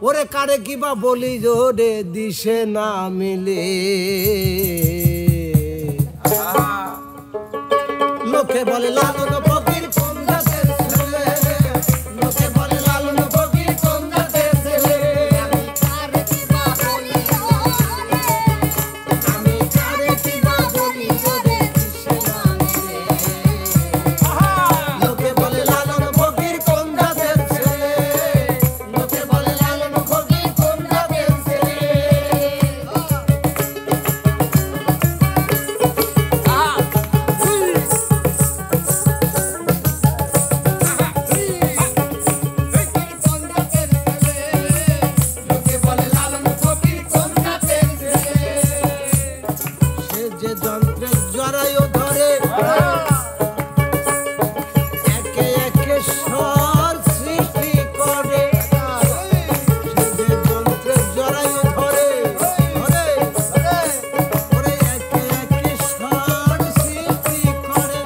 ওরে কারে কিবা বলি জোরে দিশে না মিলে লোকে বলে লালন ফকির কোন জাতের ছেলে লোকে বলে লালন ফকির কোন জাতের ছেলে আমি কারে কিবা বলি জোরে দিশে না মিলে লোকে বলে লালন ফকির কোন জাতের ছেলে লোকে বলে লালন ফকির কোন জাতের ছেলে যে যন্ত্রের জড়ায়ও ধরে একে একে স্বর সৃষ্টি করে সে যে যন্ত্রের জড়ায়ও ধরে ওরে একে একে স্বর সৃষ্টি করে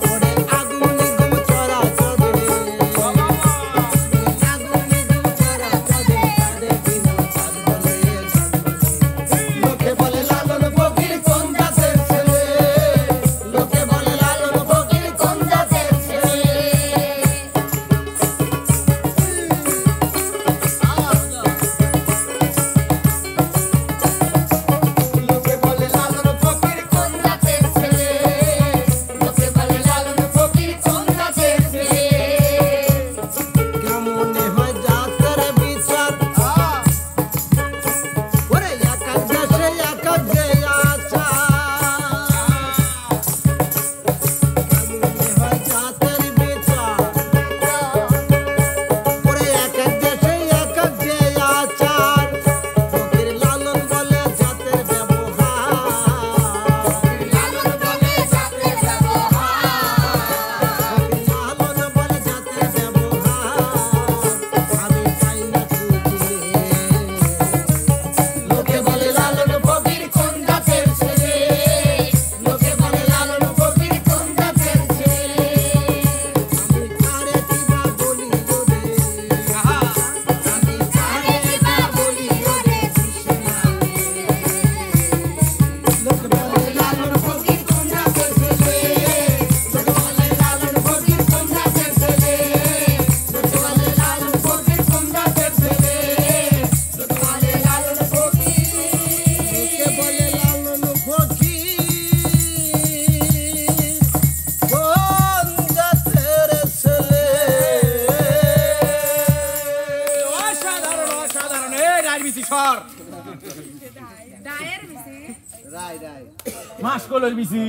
ওরে আগুন নিগম চড়া চড়ে আগুন নিগম চড়া চড়ে তাদের দিন চাঁদ বলে লোকে বলে লালন ফকির কোন জাতের ছেলে লোকে বলে লালন ফকির কোন জাতের ছেলে লোকে বলে লালন ফকির কোন জাতের ছেলে লোকে বলে লালন ফকির কোন জাতের ছেলে কেমনে হয় জাতের বিচার ওরে এক এক দেশে এক এক যে আচার কেমনে হয় জাতের বিচার ওরে এক এক দেশে এক এক যে আচার ফকির লালন বলে জাতের ব্যবহার লালন বলে জাতের ব্যবহার লালন বলে জাতের ব্যবহার আমি চাই না খুঁজলে লোকে বলে লালন ফকির কোন জাতের ছেলে লোকে বলে লালন ফকির কোন জাতের ছেলে আমি কারে কিবা বলি জোরে আমি কারে কিবা বলি জোরে দিশে না মিলে লোকে বলে লালন ফকির কোন জাতের ছেলে লোকে বলে লালন ফকির কোন জাতের ছেলে লোকে বলে লালন ফকির কোন জাতের ছেলে লোকে বলে লালন ফকির লোকে বলে লালন ফকির কোন জাতের ছেলে অসাধারণ অসাধারণ এই রাজমিস্ত্রি সর ডায়ের মিছি রাই রাই মাসকলের মিছি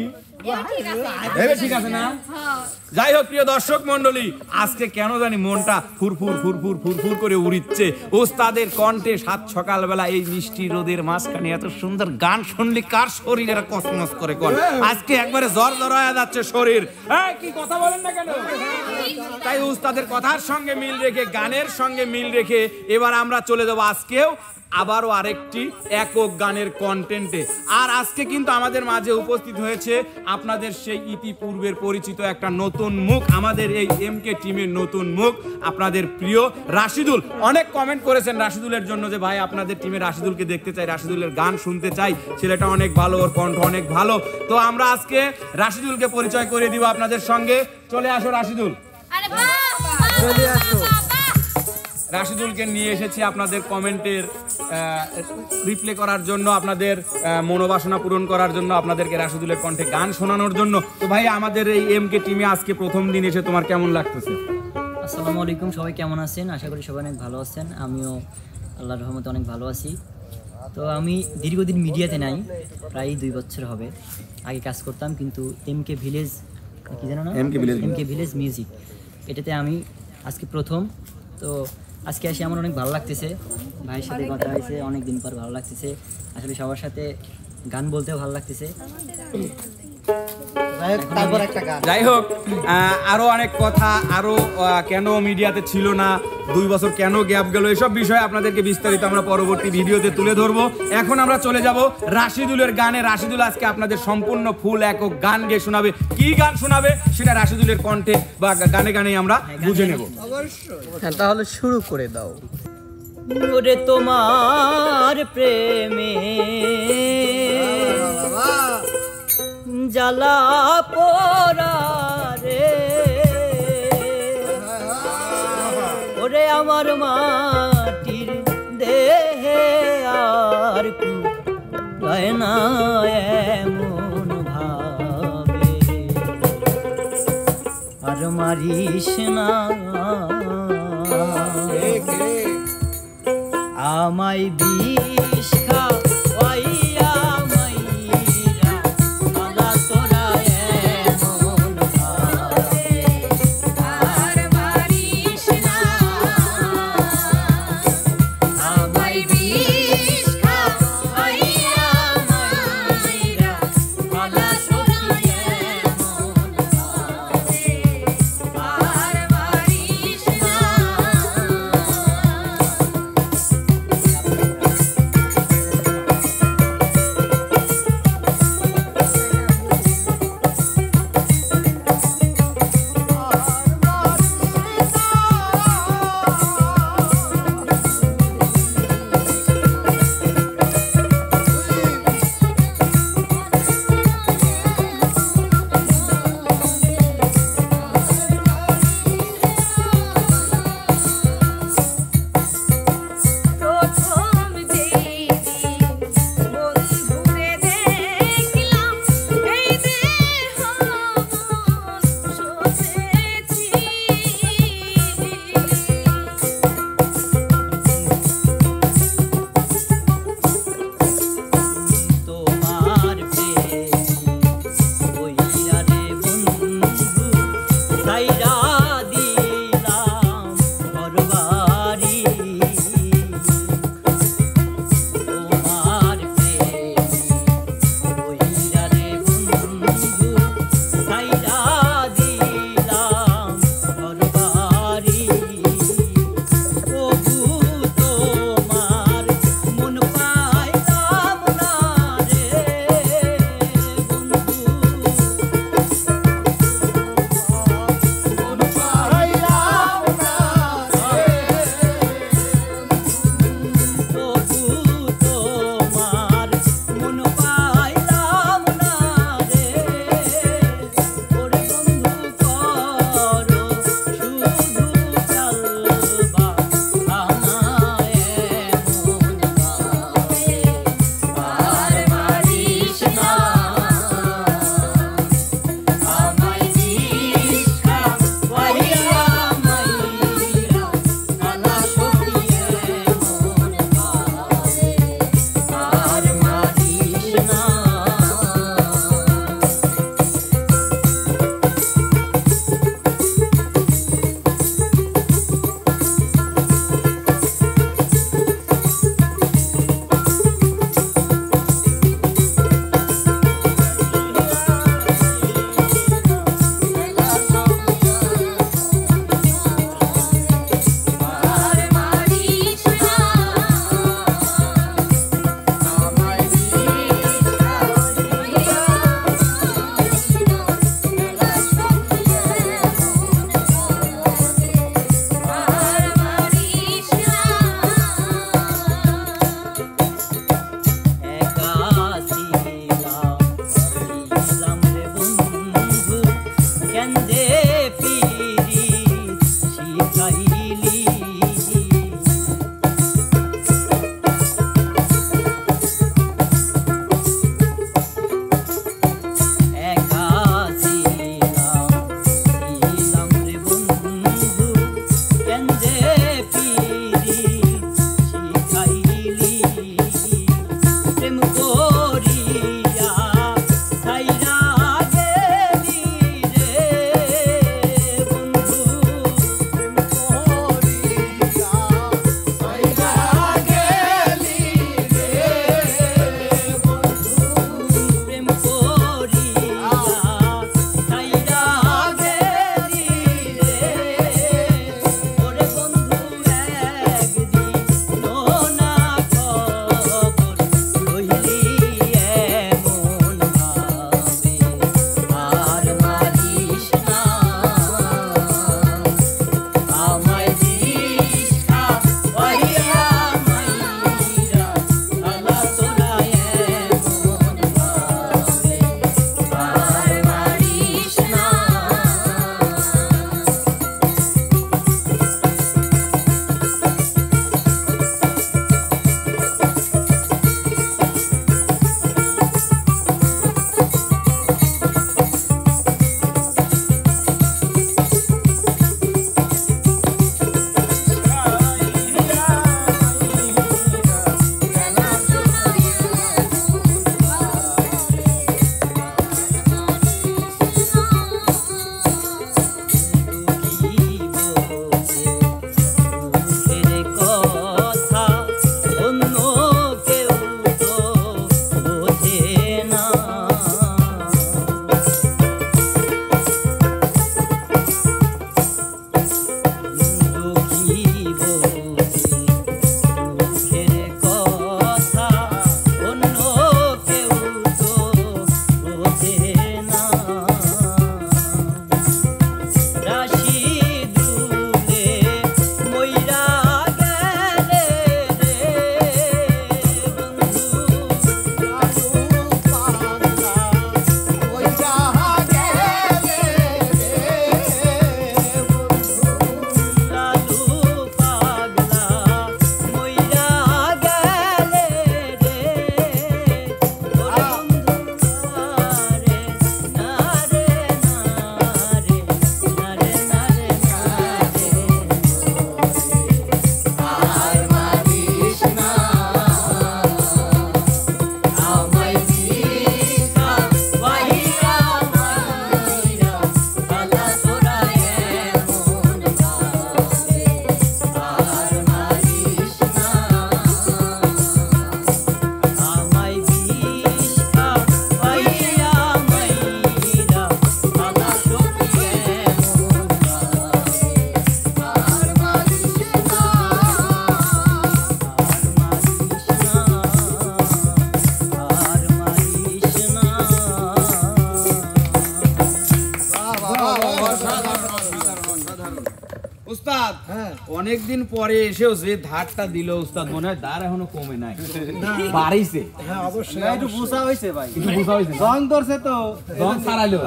ঠিক আছে এবে ঠিক আছে না হ্যাঁ যাই হোক প্রিয় দর্শক মন্ডলী আজকে কেন জানি মনটা ফুরফুর ফুরফুর ফুরফুর করে উড়িচ্ছে ওস্তাদের কণ্ঠে সাত সকালবেলা এই মিষ্টি রোদের মাঝখানে এত সুন্দর গান শুনলে কার শরীর এরা কসমস করে কোন আজকে একবারে জ্বর জ্বর হয়ে যাচ্ছে শরীর এই কি কথা বলেন না কেন তাই ওস্তাদের কথার সঙ্গে মিল রেখে গানের সঙ্গে মিল রেখে এবার আমরা চলে যাব আজকেও আবারও আরেকটি একক গানের কন্টেন্টে আর আজকে কিন্তু আমাদের মাঝে উপস্থিত হয়েছে আপনাদের সেই ইতিপূর্বের পরিচিত একটা নতুন মুখ আমাদের এই এমকে টিমের নতুন মুখ আপনাদের প্রিয় রাশিদুল অনেক কমেন্ট করেছেন রাশিদুলের জন্য যে ভাই আপনাদের টিমে রাশিদুলকে দেখতে চাই রাশিদুলের গান শুনতে চাই ছেলেটা অনেক ভালো ওর কণ্ঠ অনেক ভালো তো আমরা আজকে রাশিদুলকে পরিচয় করে দিব আপনাদের সঙ্গে চলে আসো রাশিদুল আরে বাহ চলে আসো রাশিদুলকে নিয়ে এসেছি আপনাদের কমেন্টের রিপ্লে করার জন্য আপনাদের মনোবাসনা পূরণ করার জন্য আপনাদেরকে রাশিদুলের কণ্ঠে গান শোনানোর জন্য তো ভাই আমাদের এই এমকে টিমে আজকে প্রথম দিন এসে তোমার কেমন লাগতেছে আসসালামু আলাইকুম সবাই কেমন আছেন আশা করি সবাই অনেক ভালো আছেন আমিও আল্লাহর রহমতে অনেক ভালো আছি তো আমি দীর্ঘদিন মিডিয়াতে নাই, প্রায় 2 বছর হবে। আগে কাজ করতাম কিন্তু এমকে ভিলেজ, কি জানো না, এমকে ভিলেজ মিউজিক, এটাতে আমি আজকে প্রথম। তো আজকে এসে আমার অনেক ভালো লাগতেছে, ভাইয়ের সাথে কথা হয়েছে অনেক দিন পর, ভালো লাগতেছে আসলে, সবার সাথে গান বলতেও ভালো লাগতেছে। তারপর একটা গান। যাই হোক, আরো অনেক কথা, আরো কেন মিডিয়াতে ছিল না, 2 বছর কেন গ্যাপ গেল, এসব বিষয়ে আপনাদেরকে বিস্তারিত আমরা পরবর্তী ভিডিওতে তুলে ধরবো। এখন আমরা চলে যাব রাশিদুলের গানে। রাশিদুল আজকে আপনাদের সম্পূর্ণ ফুল একক গান গেয়ে শোনাবে। কি গান শোনাবে সেটা রাশিদুলের কণ্ঠে বা গানে গানেই আমরা বুঝে নেব। হ্যাঁ, তাহলে শুরু করে দাও। ওরে তোমার প্রেমে জ্বালা পোড়া রে, ওরে আমার মাটির দেহে আর কুলায় না এমন ভাবে, আর মারিস না আমায় বিষ খাওয়াইয়া মাইরা, আলা তোরা এমন ভাবে, আর মারিস না আমায় বিষ খাওয়াইয়া মাইরা, আলা তোরা এমন ভাবে, আর মারিস না। প্রেম করিয়া ছাইরা গেলি রে বন্ধু প্রেম করিয়া ছাইরা গেলি রে বন্ধু প্রেম করিয়া ছাইরা গেলি রে ওরে বন্ধু একদিন না খবর লইলি এমন ভাবে আর মারিস না আমায় দিস খাওয়াইয়া মাইরা আলা তোরা এমন ভাবে আর মারিস না দুঃখের কথা অন্য কেউ তো বোঝে না দুঃখী বোঝে দুঃখের কথা অন্য কেউ তো বোঝে না রাশি দুলে মইরা গেলে রে বন্ধু লালু পাগলা ওই যাহা গেলে রে বন্ধু লালু পাগলা মইরা গেলে রে ওরে বন্ধু আরে না রে না রে না রে না রে না রে আর মারিস না আমায় দিশা ওয়াহিয়া মাইরা আলা তোরা এমন ভাবে আর মারিস না আমায় দিশা ওয়াহিয়া মাইরা আলা তোরা এমন ভাবে আর মারিস না উস্তাদ হ্যাঁ। অনেকদিন পরে এসেও যে ধারটা দিল উস্তাদ মনে হয় ধার এখনো কমে নাই বাড়িছে হ্যাঁ অবশ্যই একটু বুঝা হয়েছে ভাই একটু বোঝা হয়েছে না? রং ধরছে তো রং ছাড়াইলো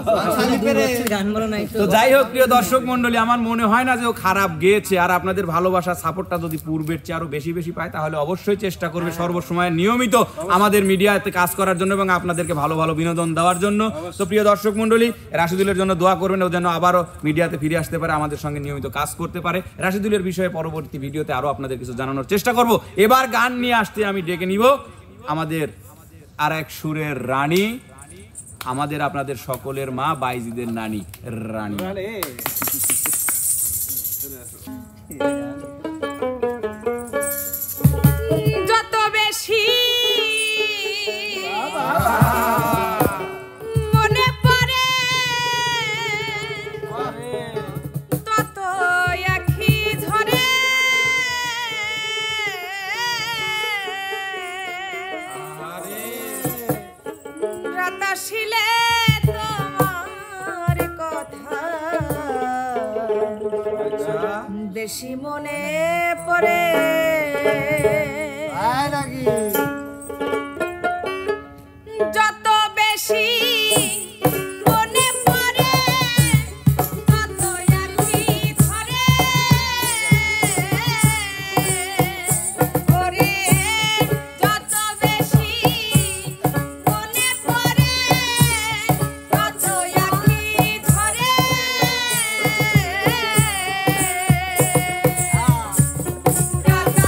গান বলা নাই তো যাই হোক প্রিয় দর্শক মন্ডলী আমার মনে হয় না যে ও খারাপ গেয়েছে আর আপনাদের ভালোবাসা সাপোর্টটা যদি পূর্বের চেয়ে আরো বেশি বেশি পায় তাহলে অবশ্যই চেষ্টা করবে সর্বসময় নিয়মিত আমাদের মিডিয়াতে কাজ করার জন্য এবং আপনাদেরকে ভালো ভালো বিনোদন দেওয়ার জন্য তো প্রিয় দর্শক মন্ডলী রাশিদুলের জন্য দোয়া করবেন ও যেন আবারও মিডিয়াতে ফিরে আসতে পারে আমাদের সঙ্গে নিয়মিত কাজ করতে পারে রাশিদুলের বিষয়ে পরবর্তী ভিডিওতে আরো আপনাদের কিছু জানানোর চেষ্টা করব এবার গান নিয়ে আসতে আমি ডেকে নিব আমাদের আর এক সুরের রানী আমাদের আপনাদের সকলের মা বাইজিদের নানি রানী যত বেশি মনে পড়ে তত আখি ঝরে রাতাশিলে তোমার কথা বেশি মনে পড়ে আয় নাকি যত বেশি মনে পড়ে তত আখি ঝরে ওরে যত বেশি মনে পড়ে তত আখি ঝরে রাতা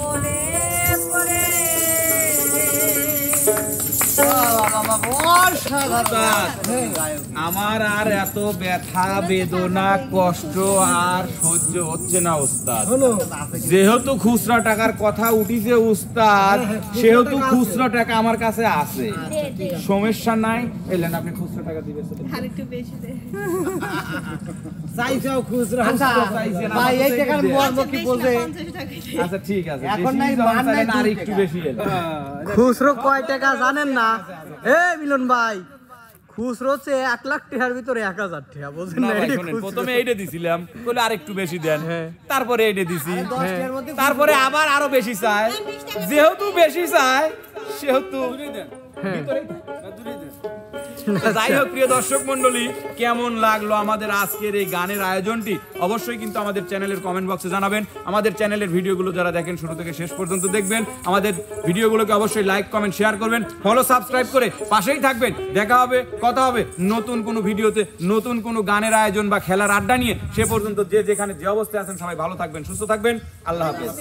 মনে পড়ে আমার আর এত ব্যথা বেদনা কষ্ট আর সহ্য হচ্ছে না ওস্তাদ। যেহেতু খুচরা টাকার কথা উঠিছে উস্তাদ, সেহেতু খুচরা টাকা আমার কাছে আছে, সমস্যা নাই। এলেন আপনি খুচরা টাকা দিবেন আরেকটু বেশি দে। চাইছাও খুচরা চাইছেন, ভাই এই আমাকে টাকার দেন। মর্ম কি বোঝে? 50 টাকা দে। আচ্ছা ঠিক আছে, এখন বেশি নাই, যখন মান নাই, চাইলেন আর 2 একটু টাকা। বেশি এলেন। খুচরো কয় টাকা জানেন না? এ মিলন ভাই, খুচরো হচ্ছে 1 লাখ টাকার ভিতরে 1000 টাকা, বুঝেন না না? ভাই এটাই শোনেন, খুচরো। প্রথমে এইটা দিছিলাম, বলে আর একটু বেশি দেন, হ্যাঁ। তারপরে এইটা দিছি, 10 টাকার মধ্যে তারপরে আবার আরো বেশি চাই, যেহেতু বেশি চাই সেহেতু যাই হোক প্রিয় দর্শক মন্ডলী, কেমন লাগলো আমাদের আজকের এই গানের আয়োজনটি অবশ্যই কিন্তু আমাদের চ্যানেলের কমেন্ট বক্সে জানাবেন। আমাদের চ্যানেলের ভিডিওগুলো যারা দেখেন শুরু থেকে শেষ পর্যন্ত দেখবেন, আমাদের ভিডিওগুলোকে অবশ্যই লাইক কমেন্ট শেয়ার করবেন, ফলো সাবস্ক্রাইব করে পাশেই থাকবেন। দেখা হবে, কথা হবে নতুন কোনো ভিডিওতে, নতুন কোনো গানের আয়োজন বা খেলার আড্ডা নিয়ে। সে পর্যন্ত যে যেখানে যে অবস্থায় আছেন সবাই ভালো থাকবেন, সুস্থ থাকবেন। আল্লাহ হাফেজ।